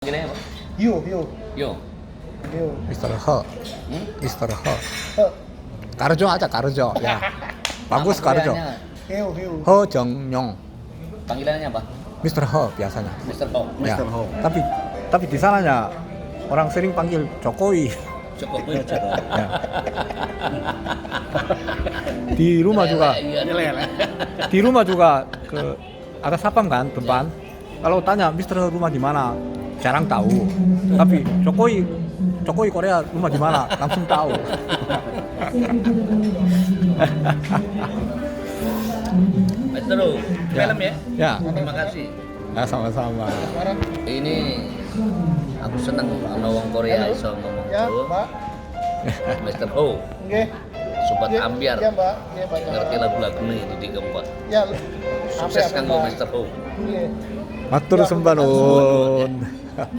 Gini apa? Yo. Mister He. Mister He. He. Karjo aja Karjo ya. Bagus Karjo. Panggilannya- He Jongyong. Panggilannya apa? Mister He biasanya. Mr. Ho. Ya. Tapi di sananya orang sering panggil Jokowi. Jokowi. Ya. Di rumah juga. Iya. Di rumah juga ke ada sapam kan depan. Kalau tanya Mister rumah di mana, jarang tahu. Tapi Jokowi Korea rumah di mana, langsung tahu. Mr. Ho, Ya. film ya? Ya, Terima kasih. ya sama-sama. Ini aku seneng ana wong Korea iso ngomong Ya, Jawa. Mbak. Mr. Ho, Nggih. sobat Iya, ambiar. Iya, Mbak. Iya, Pak. Ngerti lagu-lagu ini di keempat. Ya. Sukses Apa, kanggo Mbak? Mr. Ho. Nggih. Matur sembah nuwun.